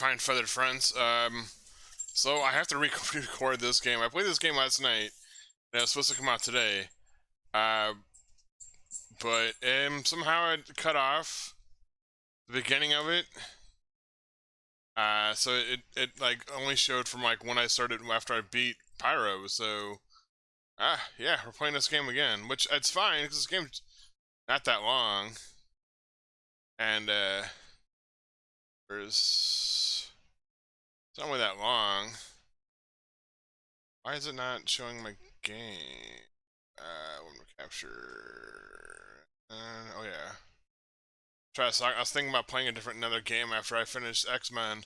Pine Feathered Friends. So I have to record this game. I played this game last night, and it was supposed to come out today. Uh, but somehow I cut off the beginning of it. So it like only showed from like when I started after I beat Pyro. So, yeah, we're playing this game again, which it's fine because this game's not that long, and it's not really that long. Why is it not showing my game? When we capture. Oh yeah. I was thinking about playing another game after I finished X-Men.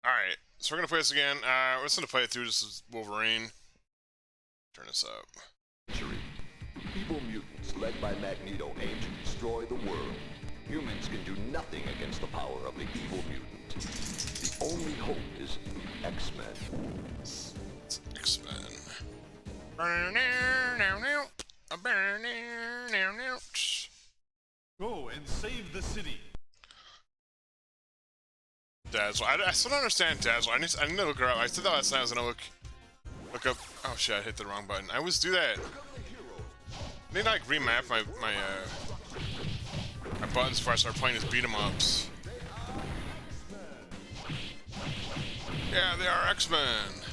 Alright, so we're gonna play this again. We're just gonna play it through just as Wolverine. Turn this up. Evil mutants led by Magneto aim to destroy the world. Humans can do nothing against the power of the evil mutant. The only hope is X-Men. It's X-Men. Go and save the city. Dazzle. I still don't understand Dazzle. I need to look her up. I said that last night. I was gonna look up. Oh shit! I hit the wrong button. I always do that. I need to like remap my buttons before I start playing these beat 'em ups. Yeah, they are X-Men.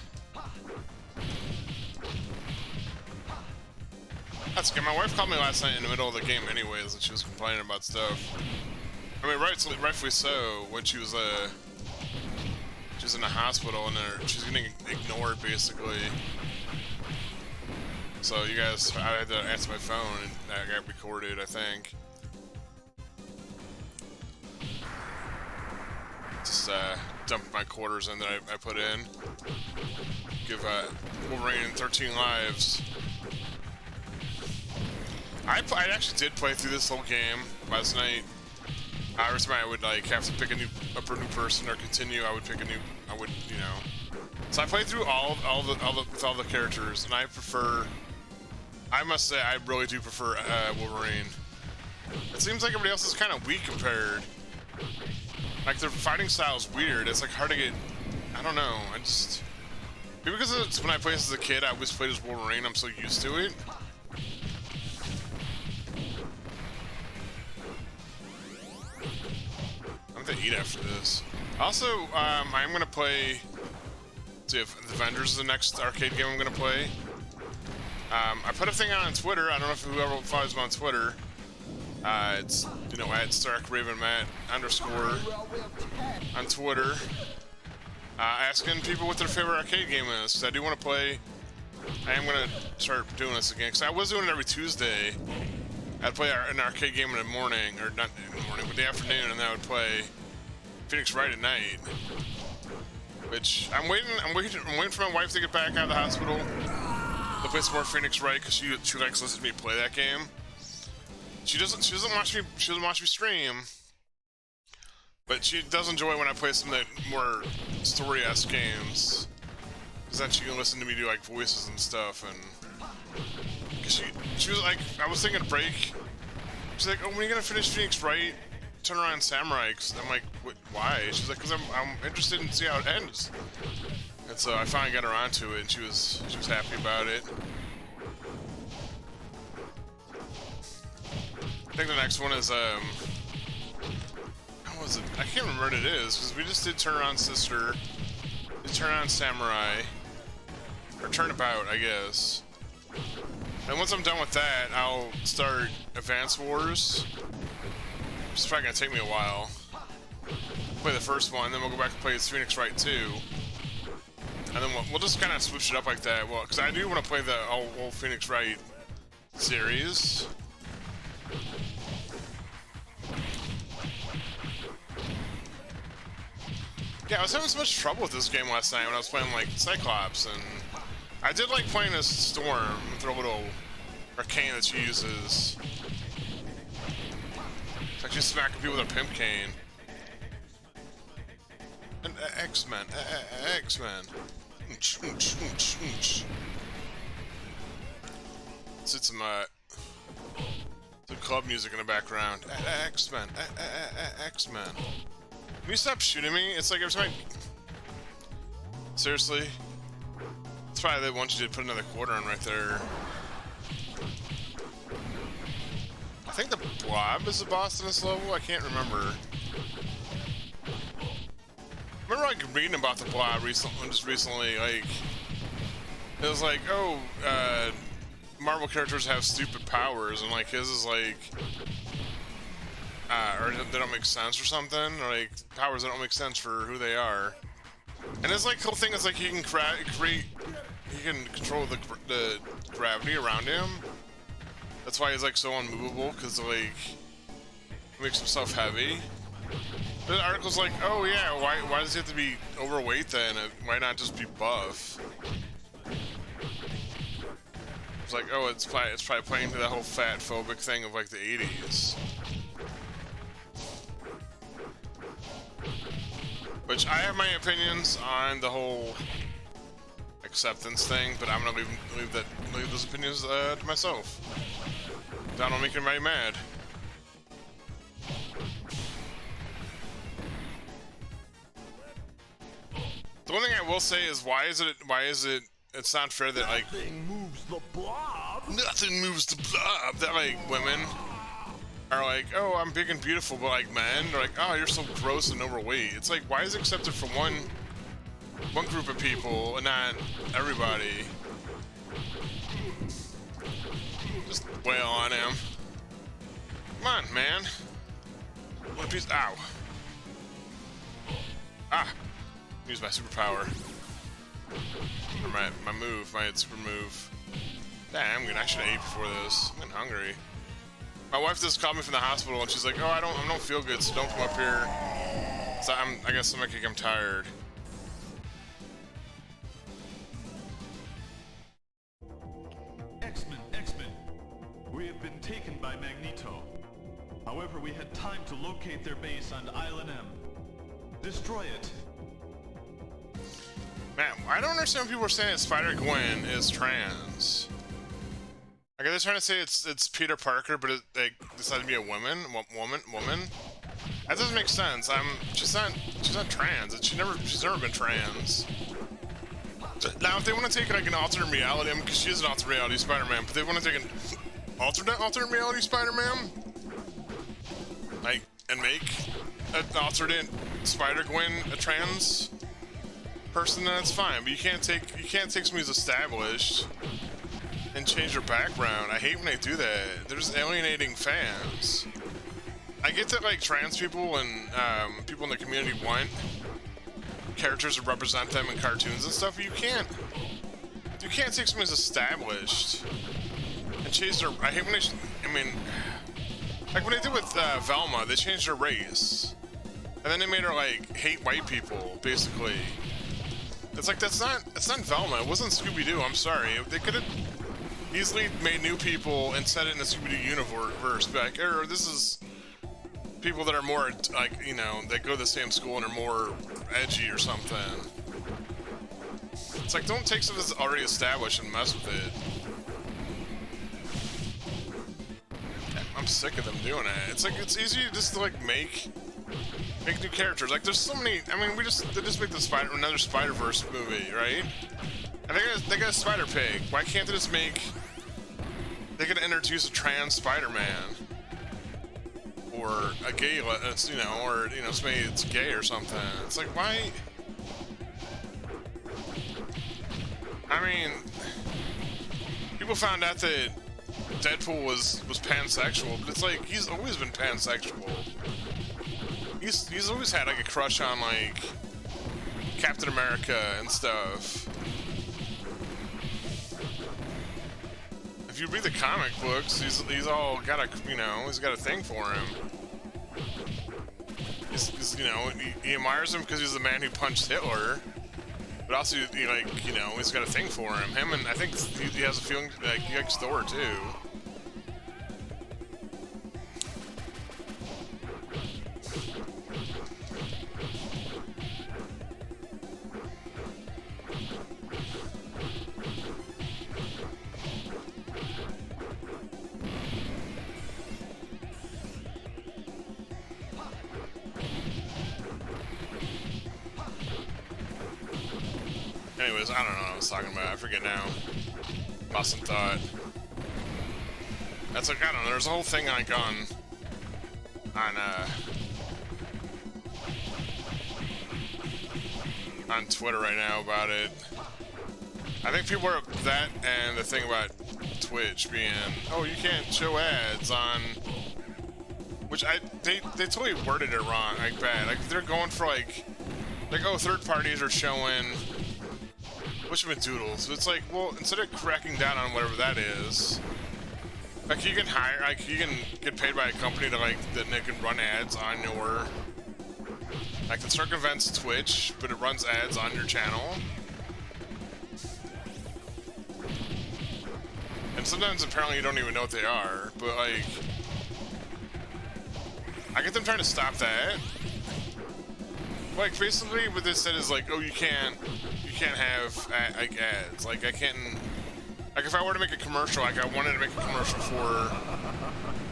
That's okay. My wife called me last night in the middle of the game anyways, and she was complaining about stuff. I mean, rightfully so, when she was in the hospital and she's getting ignored basically. So you guys, I had to answer my phone and that got recorded, I think. Just dump my quarters in that I put in. Give Wolverine 13 lives. I actually did play through this whole game last night. Every time I would like have to pick a new person or continue, I would, you know. So I played through all the characters, and I must say, I really do prefer Wolverine. It seems like everybody else is kind of weak compared. Like their fighting style is weird. It's like hard to get. I don't know. Maybe because it's when I played as a kid, I always played as Wolverine. I'm so used to it. I'm gonna eat after this. Also, I'm gonna play. See if the Avengers is the next arcade game I'm gonna play. I put a thing on Twitter. I don't know if whoever follows me on Twitter. It's at StarkRavenMatt_ on Twitter. Asking people what their favorite arcade game is. Cause I do want to play. I am gonna start doing this again. Cause I was doing it every Tuesday. I'd play an arcade game in the morning, or not in the morning, but the afternoon, and then I would play Phoenix Wright at night. Which I'm waiting for my wife to get back out of the hospital to play some more Phoenix Wright because she likes listening to me play that game. She doesn't watch me stream, but she does enjoy when I play some of the more story-esque games. Because then she can listen to me do like voices and stuff, and she was like, I was thinking break. She's like, oh, when are you gonna finish Phoenix Wright? Turn around Samurai. Cause I'm like, why? She's like, cause I'm interested in see how it ends. And so I finally got her onto it, and she was happy about it. I think the next one is how was it? I can't remember what it is because we just did Turnaround Sister, did Turnaround Samurai, or Turnabout, I guess. And once I'm done with that, I'll start Advance Wars. It's probably gonna take me a while. Play the first one, then we'll go back and play Phoenix Wright 2. And then we'll just kind of switch it up like that. Well, because I do want to play the whole Phoenix Wright series. Yeah, I was having so much trouble with this game last night when I was playing like Cyclops, and I did like playing as Storm with her little cane that she uses. It's like she's smacking people with a pimp cane. And X-Men, X-Men. Let's hit some The club music in the background. X-Men. X-Men. Can you stop shooting me? It's like every time seriously? That's probably they want you to put another quarter on right there. I think the Blob is the boss in this level? I can't remember. I remember like reading about the Blob recently, like it was like, oh, Marvel characters have stupid powers, and like his is like, or they don't make sense or something, or like powers that don't make sense for who they are. And his like whole thing is like he can he can control the gravity around him. That's why he's like so unmovable, because like he makes himself heavy. The article's like, oh yeah, why does he have to be overweight then? Why not just be buff? It's like, oh, it's probably playing to that whole fat phobic thing of like the 80s. Which I have my opinions on the whole acceptance thing, but I'm gonna leave those opinions to myself. I don't make anybody mad. The one thing I will say is why is it it's not fair that like Nothing moves the blob. nothing moves the blob, that like women are like, oh, I'm big and beautiful, but like men are like, oh, you're so gross and overweight. It's like, why is it accepted for one group of people and not everybody? Just wail on him. Come on, man. One piece. Ow. Ah. Use my superpower. Or my move, my super move. Damn, I should have ate before this. I'm getting hungry. My wife just called me from the hospital and she's like, oh, I don't feel good, so don't come up here. So I guess I'm tired. X-Men. We have been taken by Magneto. However, we had time to locate their base on Island M. Destroy it. Man, I don't understand when people are saying that Spider-Gwen is trans. Like, they're trying to say it's Peter Parker, but they decided to be a woman. That doesn't make sense. She's not trans. She's never been trans. Now, if they want to take it like an alternate reality, because she is an alternate reality Spider-Man, but they want to take an alternate reality Spider-Man, like, and make an alternate Spider-Gwen a trans person, then it's fine. But you can't take somebody who's established and change their background. I hate when they do that. They're just alienating fans. I get that like trans people and people in the community want characters to represent them in cartoons and stuff, but you can't take somebody who's established and change their. I hate when like when they did with Velma, they changed her race, and then they made her like hate white people, basically. It's like that's not Velma. It wasn't Scooby-Doo. I'm sorry. They could have easily made new people and set it in the Scooby-Doo universe. Be like, this is people that are more like, you know, that go to the same school and are more edgy or something. It's like, don't take something that's already established and mess with it. I'm sick of them doing it. It's like, it's easy just to like make new characters. Like, there's so many. I mean, they just make another Spider-Verse movie, right? And they got a Spider-Pig. Why can't they just make? They could introduce a trans Spider-Man, or a gay, it's, you know, or you know, somebody that's gay or something. It's like, why? I mean, people found out that Deadpool was pansexual, but it's like he's always been pansexual. He's always had like a crush on like Captain America and stuff. If you read the comic books, he's all got a, you know, he's got a thing for him. He's you know, he admires him because he's the man who punched Hitler, but also he like, you know, he's got a thing for him. Him, and I think he has a feeling like he likes Thor too. Anyways, I don't know what I was talking about. I forget now. Lost some thought. That's like, I don't know, there's a whole thing on Twitter right now about it. I think people are that, and the thing about Twitch being, oh, you can't show ads on, which they totally worded it wrong, like bad. Like they're going for like oh, third parties are showing, which have been doodles. It's like, well, instead of cracking down on whatever that is, like you can hire, like you can get paid by a company to like that they can run ads on your, like it circumvents Twitch, but it runs ads on your channel. And sometimes apparently you don't even know what they are, but like, I get them trying to stop that. Like basically what they said is like, oh, you can't have like ads. Like I can't, like if I were to make a commercial, like I wanted to make a commercial for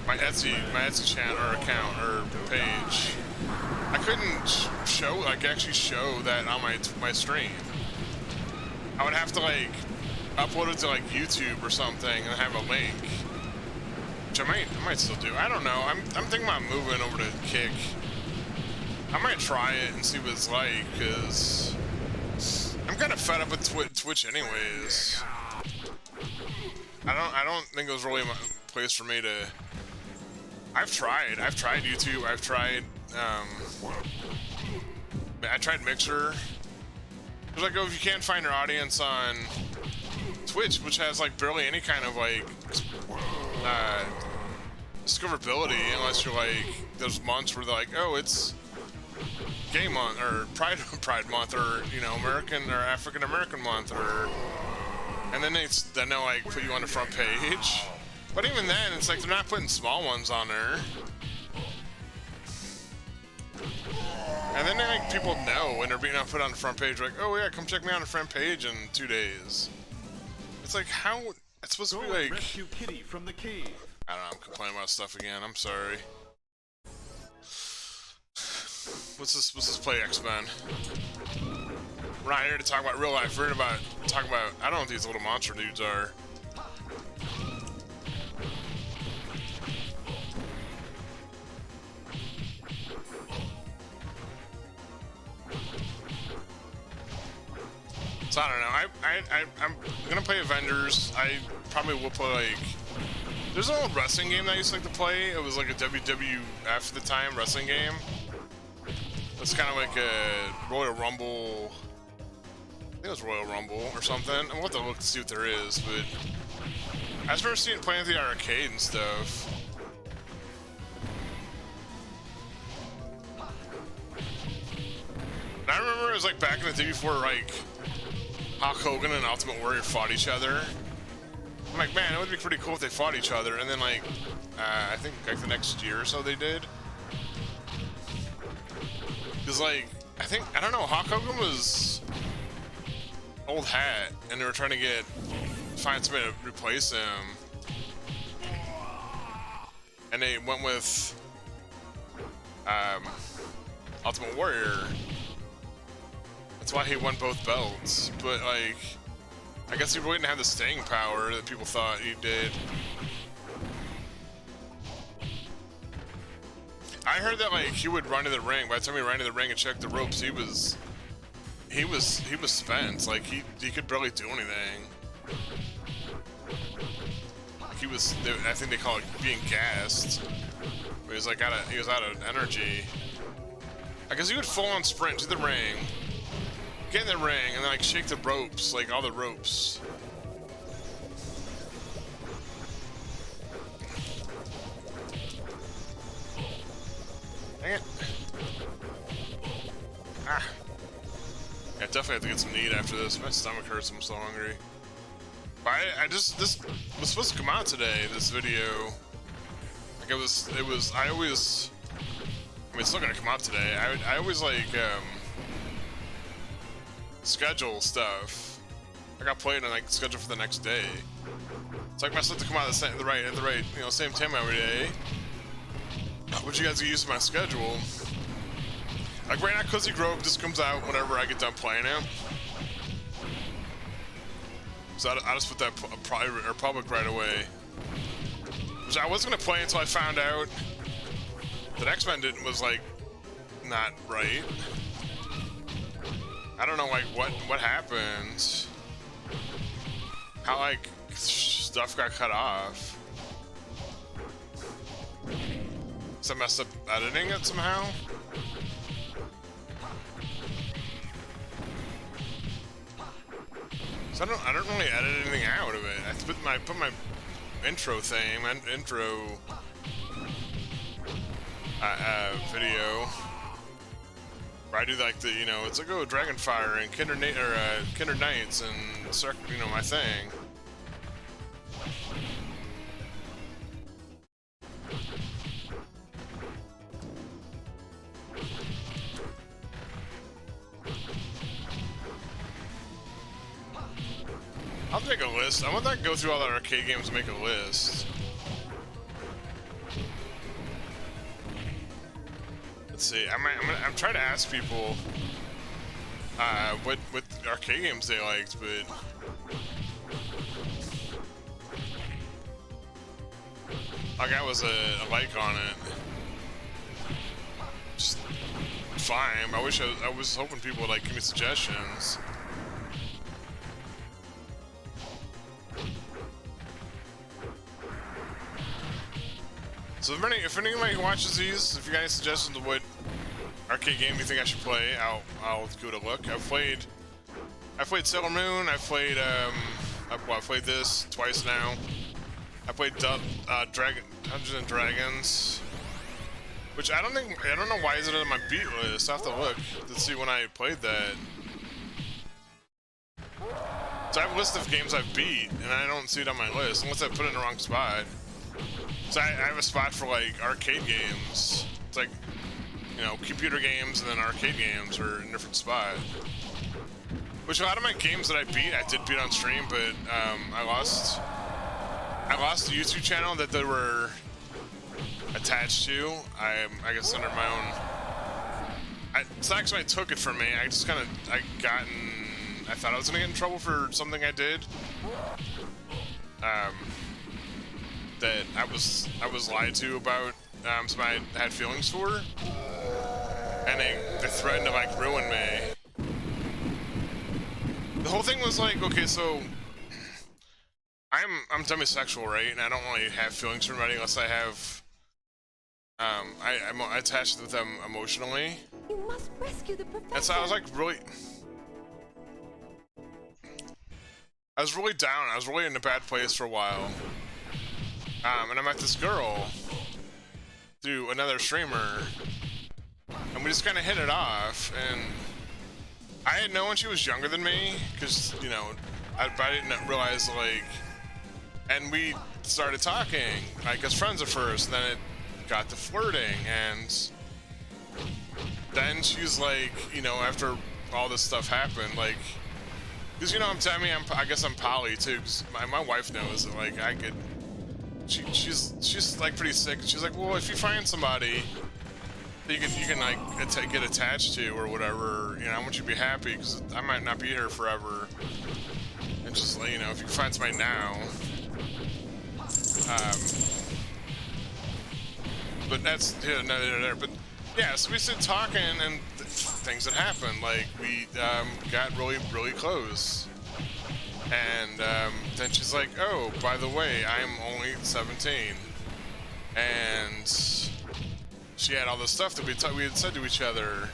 my Etsy channel or account or page, I couldn't show, like actually show that on my stream. I would have to like upload it to like YouTube or something and have a link, which I might still do. I don't know. I'm thinking about moving over to Kick. I might try it and see what it's like, because I'm kind of fed up with Twitch anyways. I don't think it was really my place for me to. I've tried YouTube. I tried Mixer. It's like, oh, if you can't find your audience on Twitch, which has like barely any kind of like discoverability, unless you're like those months where they're like, oh, it's Gay Month or Pride Month, or you know, American or African American Month, or, and then they'll like put you on the front page. But even then, it's like they're not putting small ones on there. And then like people know when they're being put on the front page, like, oh yeah, come check me on the front page in 2 days. It's like, how it's supposed to be like. Rescue Kitty from the cave. I don't know. I'm complaining about stuff again. I'm sorry. What's this play, X-Men? We're not here to talk about real life. We're here to talk about. I don't know what these little monster dudes are. So I don't know. I'm gonna play Avengers. I probably will play like. There's an old wrestling game that I used to like to play. It was like a WWF at the time wrestling game. It's kind of like a Royal Rumble. I think it was Royal Rumble or something. I'm going to look to see what there is, but I just remember seeing it playing at the arcade and stuff. And I remember it was like back in the day before like Hulk Hogan and Ultimate Warrior fought each other. I'm like, man, it would be pretty cool if they fought each other. And then like, I think like the next year or so they did. Cause like, I don't know, Hulk Hogan was old hat, and they were trying to find somebody to replace him. And they went with, Ultimate Warrior. That's why he won both belts, but like, I guess he really didn't have the staying power that people thought he did. I heard that like he would run to the ring. By the time he ran to the ring and checked the ropes, he was spent. Like he could barely do anything. I think they call it being gassed. But he was like he was out of energy. I guess he would full on sprint to the ring, get in the ring, and then like shake the ropes, like all the ropes. Dang it. Ah. Yeah, definitely have to get some to eat after this. My stomach hurts, I'm so hungry. But this was supposed to come out today, this video. Like I mean, it's still gonna come out today. I always like, schedule stuff. I got played and like schedule for the next day. It's like my stuff to come out at the right, you know, same time every day. But you guys are using my schedule. Like right now, Cozy Grove just comes out whenever I get done playing it. So I just put that private or public right away. Which I wasn't gonna play until I found out that X-Men was like not right. I don't know like what happened. How like stuff got cut off. So I messed up editing it somehow. So I don't really edit anything out of it. I put my intro thing, intro video, where I do like the, you know, it's like, oh, Dragonfire and Kindred Knights and, you know, my thing. I'll make a list. I want that to go through all the arcade games and make a list. Let's see. I'm trying to ask people what arcade games they liked, but all I got was a like on it. Just fine. I wish I was hoping people would like give me suggestions. So if anybody watches these, if you got any suggestions of what arcade game you think I should play, I'll give it a look. I've played Sailor Moon. I've played I've played this twice now. I played Dungeons and Dragons, which I don't know why is it on my beat list. I have to look to see when I played that. So I have a list of games I've beat, and I don't see it on my list unless I put it in the wrong spot. So I have a spot for like arcade games. It's like, you know, computer games and then arcade games are in a different spot. Which a lot of my games that I did beat on stream, but I lost the YouTube channel that they were attached to. I guess under my own. It's not actually I took it from me. I thought I was gonna get in trouble for something I did. That I was lied to about somebody I had feelings for, and they threatened to like ruin me. The whole thing was like, okay, so I'm demisexual, right? And I don't really have feelings for anybody unless I have I'm attached with them emotionally. You must rescue the professor. And so I was like really down. I was really in a bad place for a while. And I met this girl through another streamer, and we just kind of hit it off, and I had known she was younger than me, because, you know, I didn't realize, like, and we started talking, like, as friends at first, and then it got to flirting, and then she's like, you know, after all this stuff happened, like, because, you know, I guess I'm poly, too, because my wife knows that, like, I could... She's like pretty sick. She's like, well, if you find somebody that you can like get attached to or whatever, you know, I want you to be happy because I might not be here forever. And just like, you know, if you can find somebody now, but that's neither there. But yeah, so we started talking and things that happened. Like we got really close. And then she's like, oh, by the way, I'm only 17. And she had all this stuff that we had said to each other.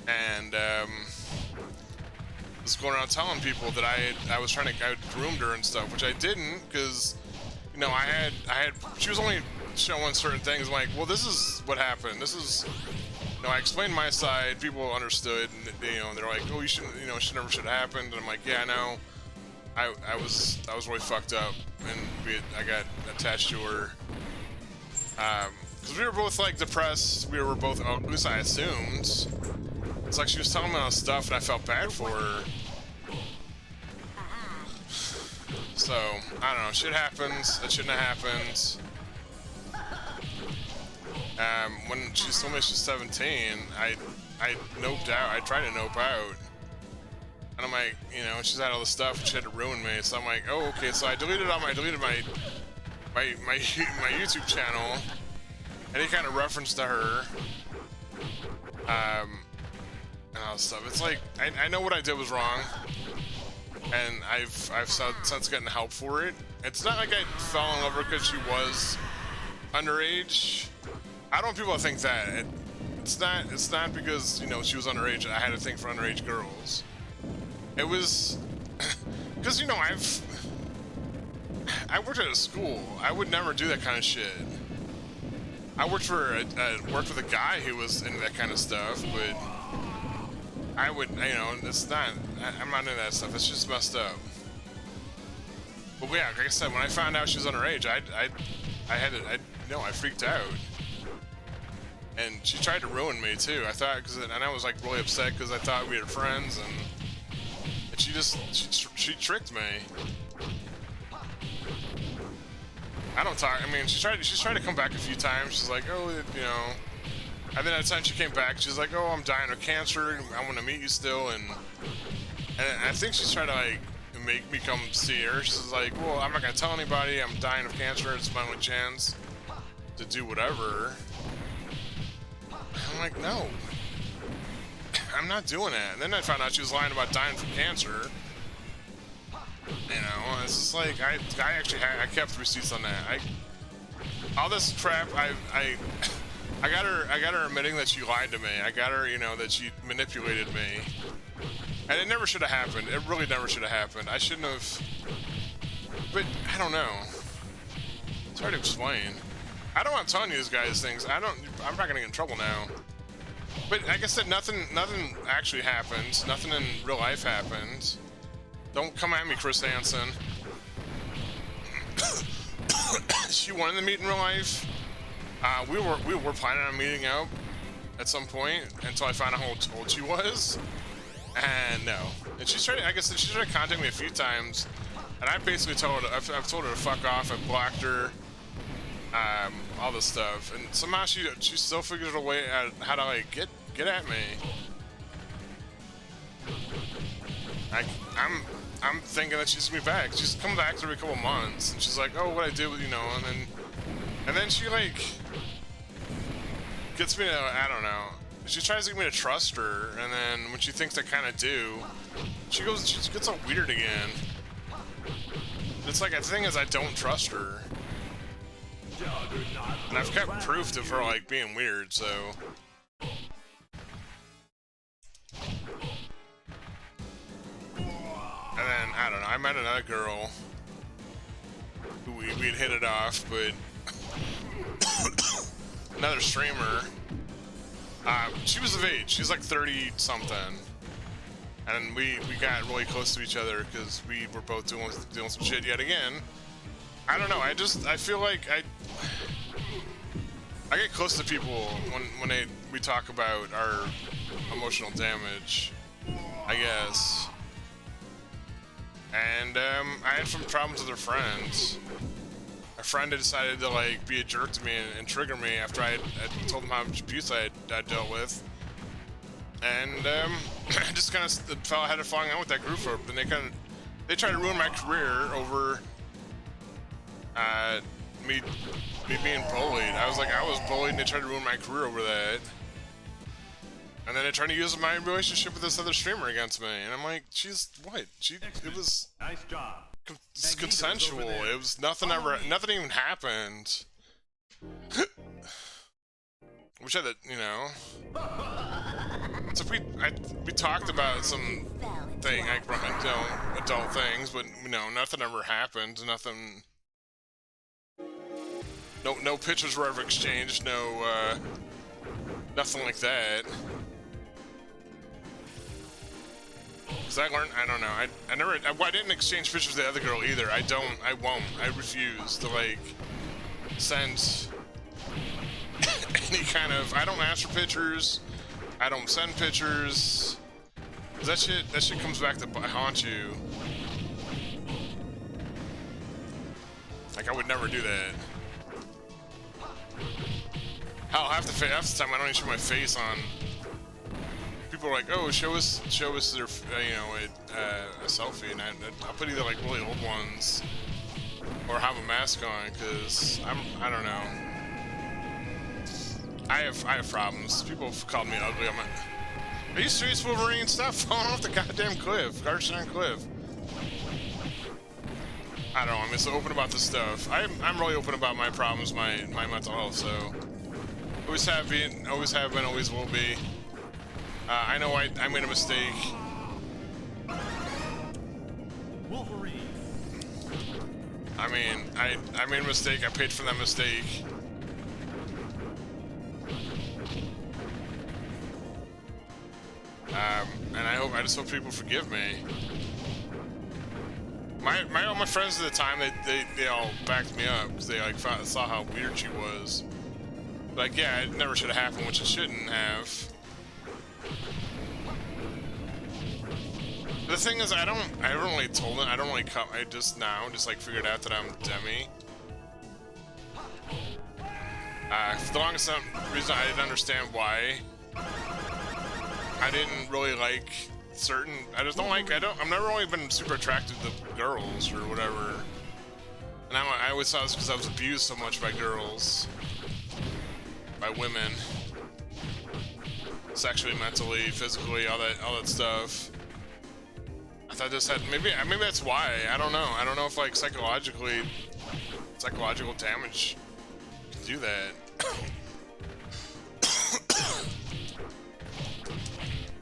And was going around telling people that I had groomed her and stuff, which I didn't, because, you know, she was only showing certain things. I'm like, well, this is what happened. This is... You know, I explained my side, people understood, and you know, they're like, oh, you shouldn't, you know, it never should have happened, and I'm like, yeah, I know, I was really fucked up, and I got attached to her, because we were both, like, depressed, we were both, at least I assumed, it's like she was telling me all this stuff, and I felt bad for her, so, I don't know, shit happens, that shouldn't have happened. When she told me she's 17, I noped out. I tried to nope out. And I'm like, you know, she's had all this stuff, and she had to ruin me. So I'm like, oh, okay. So I deleted my YouTube channel. Any kind of reference to her. And all this stuff. It's like, I know what I did was wrong. And I've since gotten help for it. It's not like I fell in love with her because she was underage. I don't want people to think that. It's not because, you know, she was underage. I had a thing for underage girls. It was because, you know, I worked at a school. I would never do that kind of shit. I worked with a guy who was into that kind of stuff, but I would, you know, it's not. I'm not into that stuff. It's just messed up. But yeah, like I said, when I found out she was underage, I freaked out. And she tried to ruin me too. I thought, and I was like really upset because I thought we were friends, and she tricked me. I don't talk. I mean, she's tried to come back a few times. She's like, oh, you know. And then at the time she came back, she's like, oh, I'm dying of cancer. I want to meet you still. And I think she's trying to like make me come see her. She's like, well, I'm not gonna tell anybody. I'm dying of cancer. It's my only chance to do whatever. I'm like, no, I'm not doing it. And then I found out she was lying about dying from cancer. You know, it's just like I kept receipts on that. All this crap. I got her admitting that she lied to me. I got her, you know, that she manipulated me. And it never should have happened. It really never should have happened. I shouldn't have. But I don't know. It's hard to explain. I don't want to tell you these guys things. I'm not gonna get in trouble now. But like I said, nothing actually happened. Nothing in real life happened. Don't come at me, Chris Hansen. She wanted to meet in real life. We were planning on meeting out at some point until I found out how old she was. And no. And she's tried. Like I said, she's tried to contact me a few times, and I basically told her. I've told her to fuck off. I blocked her. All this stuff, and somehow she still figures a way out how to like get at me. I'm thinking that she's gonna be back. She's come back every couple months, and she's like, oh, what I did with, you know, and then she like gets me to, I don't know. She tries to get me to trust her, and then when she thinks I kind of do, she gets all weird again. It's like, the thing is, I don't trust her. And I've kept proof of her like being weird, so. And then I don't know. I met another girl who we'd hit it off, but another streamer. She was of age. She's like 30 something, and we got really close to each other because we were both doing some shit yet again. I don't know. I feel like I get close to people when we talk about our emotional damage, I guess. And I had some problems with her friends. A friend had decided to like be a jerk to me and trigger me after I told them how much abuse I dealt with. And I just kind of had a falling out with that group, and they tried to ruin my career over me being bullied. I was bullied, and they tried to ruin my career over that. And then they're trying to use my relationship with this other streamer against me, and I'm like, it was Nice job. Consensual. It was nothing even happened. Wish I had, you know. So we talked about some thing, like, adult things, but you know, nothing ever happened. Nothing. No pictures were ever exchanged. No, nothing like that. Cause I learned, I don't know, I didn't exchange pictures with the other girl either. I won't. I refuse to like send any kind of. I don't ask for pictures. I don't send pictures. That shit comes back to haunt you. Like I would never do that. Hell, half the time I don't even show my face on people are like, oh, show us their, a selfie, and I'll put either like really old ones or have a mask on, because I don't know. I have problems. People have called me ugly. I'm like, are you serious, Wolverine? Stop falling off the goddamn cliff, Garchon Cliff. I don't know. I'm just open about this stuff. I'm really open about my problems, my mental health. So always have been, always will be. I know I made a mistake. Wolverine. I mean, I made a mistake. I paid for that mistake. And I just hope people forgive me. All my friends at the time, they all backed me up because they like saw how weird she was. Like, yeah, it never should have happened, which it shouldn't have. The thing is, I haven't really told it. I don't really come. I just like figured out that I'm Demi. For the longest reason, I didn't understand why. I didn't really like certain. I just don't like. I've never really been super attracted to girls or whatever. And I always thought it was because I was abused so much by girls, by women, sexually, mentally, physically, all that stuff. I thought this had maybe that's why. I don't know. I don't know if like psychological damage can do that.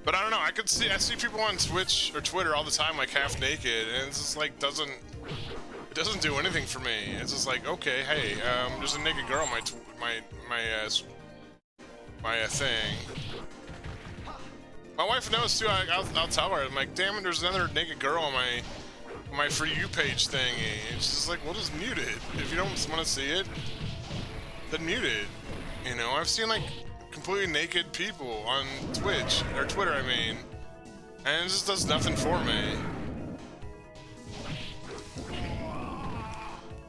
But I don't know. I see people on Twitch or Twitter all the time like half naked, and it's just like it doesn't do anything for me. It's just like, okay, hey, there's a naked girl on my thing. My wife knows too. I'll tell her. I'm like, damn it, there's another naked girl on my For You page thingy. And she's just like, well, just mute it. If you don't want to see it, then mute it. You know, I've seen like completely naked people on Twitch or Twitter, I mean, and it just does nothing for me.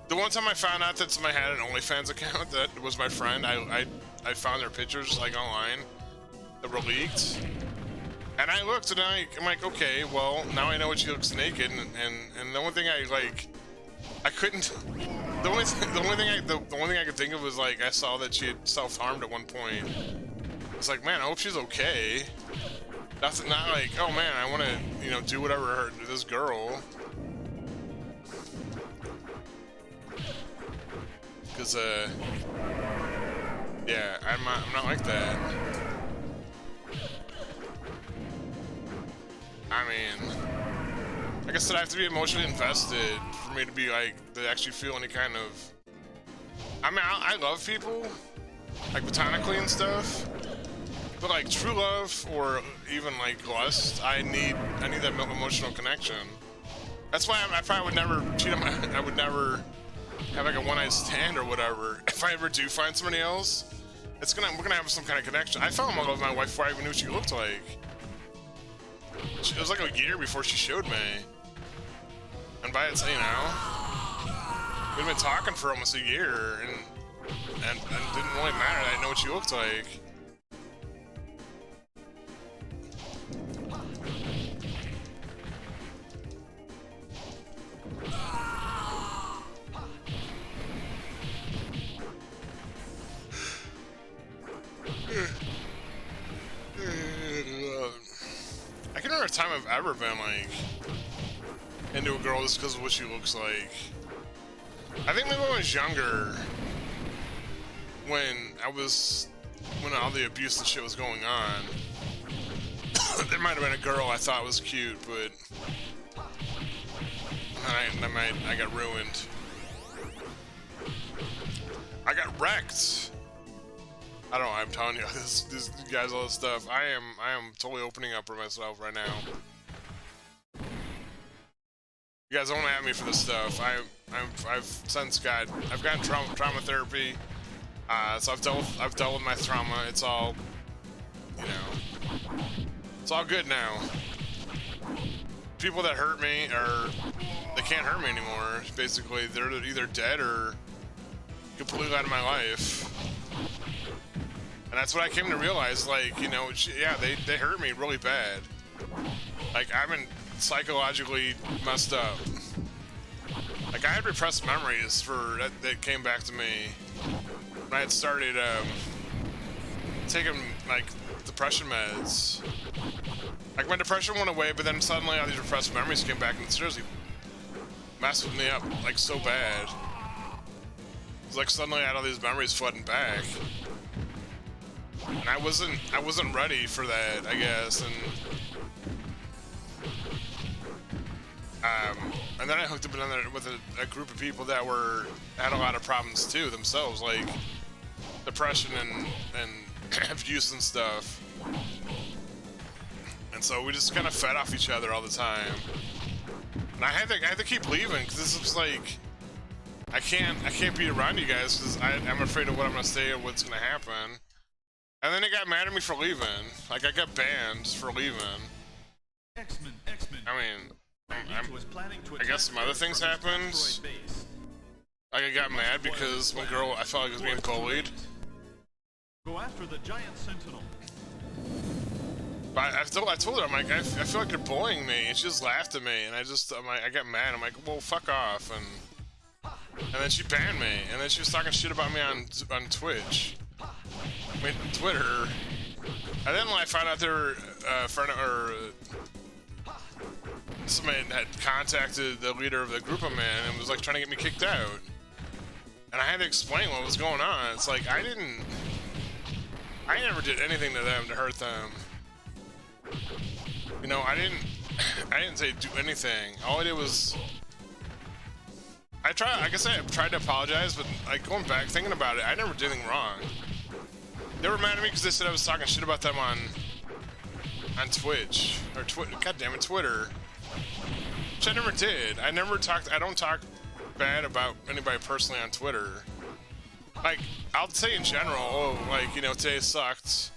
The one time I found out that somebody had an OnlyFans account that was my friend, I found their pictures like online that were leaked. And I looked and I'm like, okay, well, now I know she looks naked, and the only thing I couldn't, the only thing I could think of was like, I saw that she had self-harmed at one point. It's like, man, I hope she's okay. Not like, oh man, I want to, do whatever this girl. Cause, yeah, I'm not like that. I mean, like I said, I have to be emotionally invested for me to be like, to actually feel any kind of. I mean, I love people, like platonically and stuff, but like true love or even like lust, I need that emotional connection. That's why I probably would never cheat on I would never have like a one-night stand or whatever. If I ever do find somebody else, we're gonna have some kind of connection. I fell in love with my wife before I even knew what she looked like. It was like a year before she showed me. And by it, we've been talking for almost a year, and it didn't really matter. I didn't know what she looked like. I can't remember a time I've ever been like into a girl just because of what she looks like. I think maybe when I was younger, when all the abuse and shit was going on, there might have been a girl I thought was cute, but I got ruined. I got wrecked. I don't know, I'm telling you, this guys, all this stuff. I am totally opening up for myself right now. You guys don't at me for this stuff. I've since I've gotten trauma therapy. So I've dealt with my trauma. It's all, it's all good now. People that hurt me they can't hurt me anymore. Basically, they're either dead or completely out of my life. that's what I came to realize, like, you know, yeah, they hurt me really bad. Like, I've been psychologically messed up. Like, I had repressed memories that came back to me when I had started taking, like, depression meds. Like, my depression went away, but then suddenly all these repressed memories came back and seriously messed with me up, like, so bad. It's like suddenly I had all these memories flooding back. And I wasn't ready for that, I guess, and then I hooked up with a group of people that had a lot of problems too themselves, like depression and abuse and stuff. And so we just kind of fed off each other all the time. And I had to keep leaving because this was like I can't be around you guys because I'm afraid of what I'm gonna say or what's gonna happen. And then they got mad at me for leaving. Like, I got banned for leaving. X-Men. I mean, I guess some other things happened. Like, I got mad because one girl, I felt like was being bullied. Go after the giant sentinel. But I told her, I'm like, I feel like you're bullying me, and she just laughed at me, and I got mad. I'm like, well, fuck off, and then she banned me, and then she was talking shit about me on Twitch. I mean, Twitter. And then when I found out they were somebody had contacted the leader of the group of men and was like trying to get me kicked out. And I had to explain what was going on. It's like I never did anything to them to hurt them. You know, I didn't say do anything. All I did was I guess I tried to apologize, but like going back thinking about it, I never did anything wrong. They were mad at me because they said I was talking shit about them on Twitch or Twitter, which I never did. I don't talk bad about anybody personally on Twitter. Like, I'll say in general, like, you know, today sucked.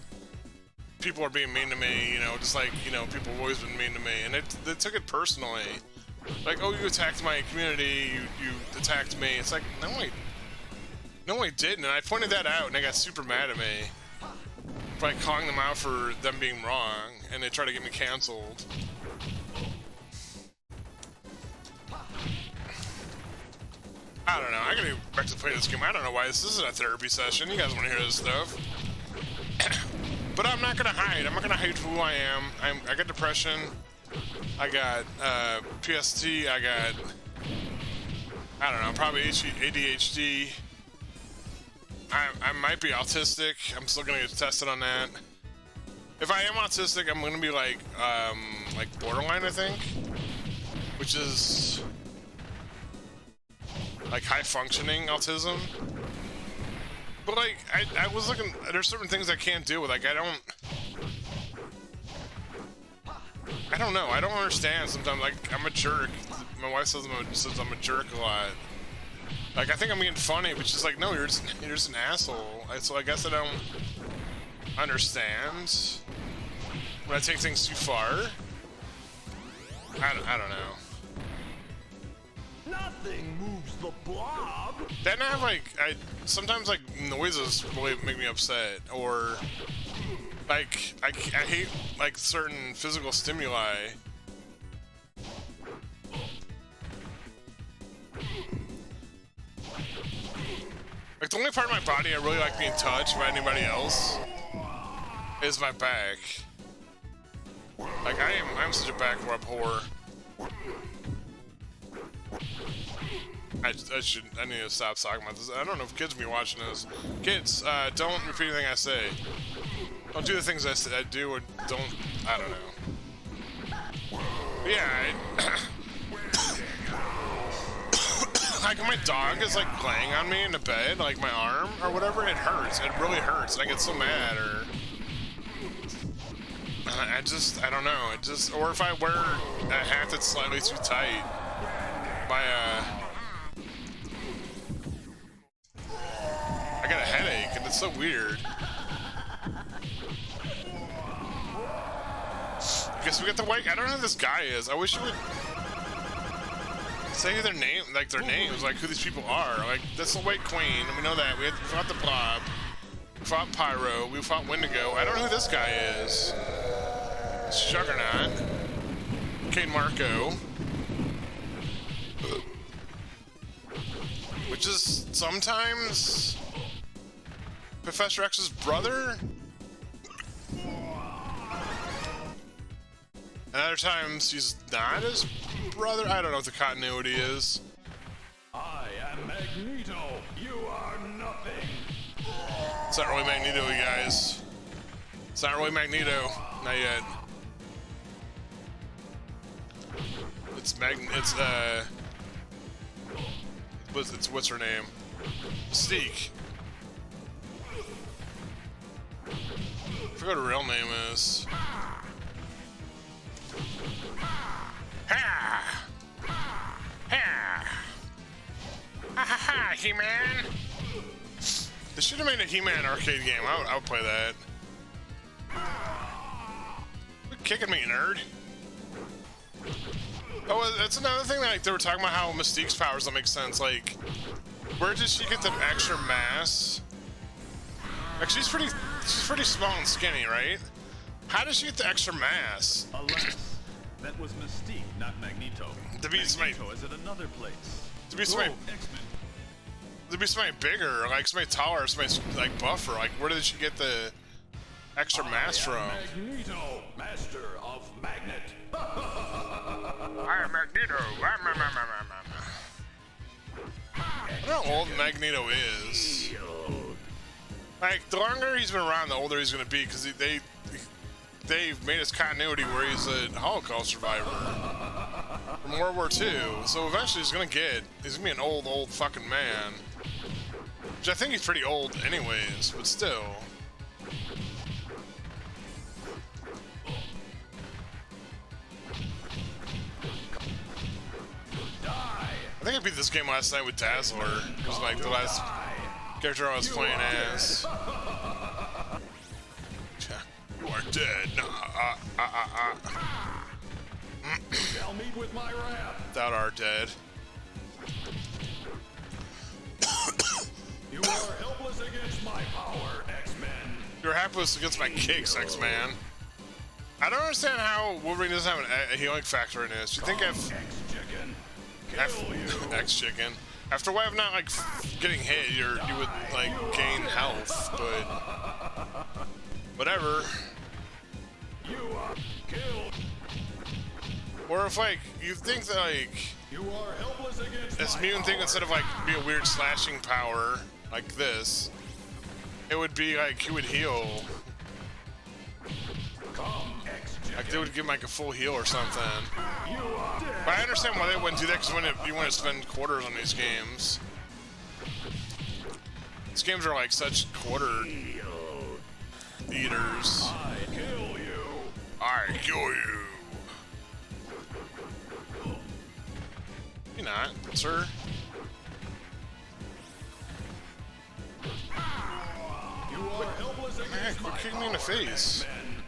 People are being mean to me, you know, just like, you know, people have always been mean to me, and they took it personally. Like, oh, you attacked my community, you attacked me. It's like, no, I didn't, and I pointed that out, and they got super mad at me by calling them out for them being wrong, and they tried to get me canceled. I don't know, I gotta get back to playing this game. I don't know why this isn't a therapy session. You guys want to hear this stuff. But I'm not gonna hide. I'm not gonna hide who I am. I got depression. I got PST. I don't know, probably ADHD. I might be autistic. I'm still gonna get tested on that. If I am autistic, I'm gonna be like borderline, I think, which is like high functioning autism. But like I was looking, there's certain things I can't deal with. Like I don't know. I don't understand sometimes. Like I'm a jerk. My wife says I'm a jerk a lot. Like I think I'm being funny, but she's like, no, you're just an asshole. So I guess I don't understand when I take things too far. I don't know. Nothing moves the blob. Then I have sometimes like noises really make me upset, or like I hate like certain physical stimuli. Like the only part of my body I really like being touched by anybody else is my back. Like I'm such a back rub whore. I need to stop talking about this. I don't know if kids will be watching this. Kids, don't repeat anything I say. Don't do the things I do, or don't. I don't know. But yeah, like my dog is like playing on me in the bed, like my arm or whatever. It hurts. It really hurts. And I get so mad, or I don't know. Or if I wear a hat that's slightly too tight, I got a headache, and it's so weird. Guess we got the white. I don't know who this guy is. I wish you would say their name, like their names, like who these people are. Like that's the White Queen. We know that. We fought the Blob. We fought Pyro. We fought Wendigo. I don't know who this guy is. It's Juggernaut. Kane Marco. Which is sometimes Professor X's brother? And other times he's not his brother? I don't know what the continuity is. I am Magneto. You are nothing. It's not really Magneto, you guys. It's not really Magneto. Not yet. What's her name? Mystique. I forgot what her real name is. Ha! Ha! Ha ha ha, He-Man! They should have made a He-Man arcade game. I would play that. Quit kicking me, nerd. Oh, that's another thing that like, they were talking about how Mystique's powers don't make sense. Like, where did she get the extra mass? Like, she's pretty small and skinny, right? How does she get the extra mass? Alas, that was Mystique, not Magneto. Magneto is at another place. To be somebody bigger, like somebody taller, somebody like buffer. Like, where did she get the extra mass from? Magneto, master of magnet. I am Magneto. I don't know how old Magneto is. Like, the longer he's been around, the older he's gonna be, because they've made his continuity where he's a Holocaust survivor from World War II. So eventually he's gonna be an old fucking man. Which I think he's pretty old anyways, but still. I think I beat this game last night with Dazzler. It was like the last character I was playing as. You are dead. Shall meet with my wrath. Thou art dead. You are helpless against my power, X-Men. You're helpless against my kicks, X-Man. I don't understand how Wolverine doesn't have a healing factor in this. You think X-Chicken. After a while of not like getting hit, you would like gain health, but whatever. You are killed. Or if like you think that like You are helpless against this my mutant thing power. instead of like be a weird slashing power like this, it would be like he would heal. Come, X-Chicken. Like they would give him like a full heal or something. You are dead. But I understand why they wouldn't do that, because you want to spend quarters on these games. These games are like such quarter eaters. I kill you. I kill you. You're not, sir. You are helpless Man, against quit my kicking me in the power, face. X-Men.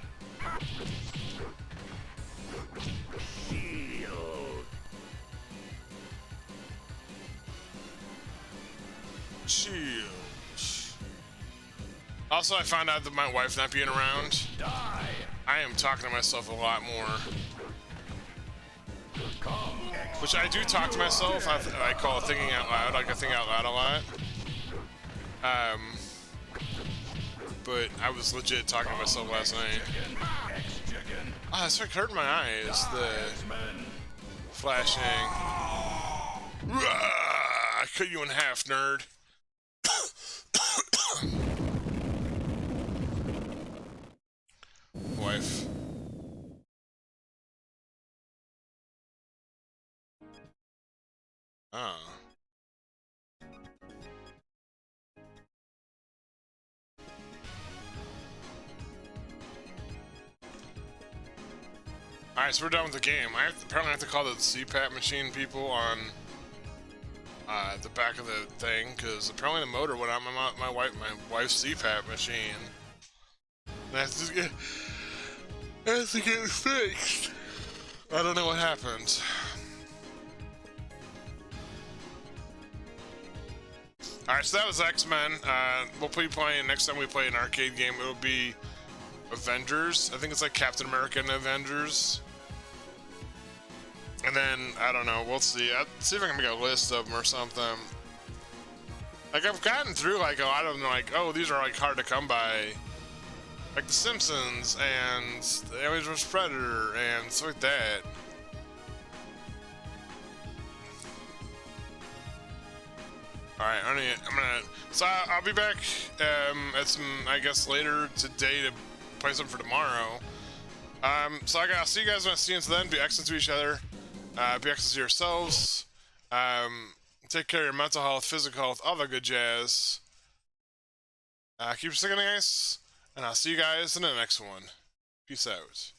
Shield. Also, I found out that my wife not being around, Die. I am talking to myself a lot more. Come, X. Which I do talk to myself. I call it thinking out loud. Like I think out loud a lot. But I was legit talking to myself last night. X-Chicken. Ah, it's like hurting my eyes. The X-Men. flashing. I cut you in half, nerd. Wife. Oh. Alright, so we're done with the game. Apparently I have to call the CPAP machine people on the back of the thing, because apparently the motor went out my wife's CPAP machine. And I have to get it fixed. I don't know what happened. Alright, so that was X-Men. We'll be playing, next time we play an arcade game, it'll be Avengers. I think it's like Captain America and Avengers. And then, I don't know, we'll see. I'll see if I can make a list of them or something. Like, I've gotten through, like, a lot of them, like, oh, these are, like, hard to come by. Like The Simpsons and The Aliens vs. Predator and stuff like that. Alright, I'm gonna... So I'll be back at some, I guess, later today to play something for tomorrow. So I'll see you guys when I see you until then. Be excellent to each other. Be excellent to yourselves. Take care of your mental health, physical health, all the good jazz. Keep sticking ice, and I'll see you guys in the next one. Peace out.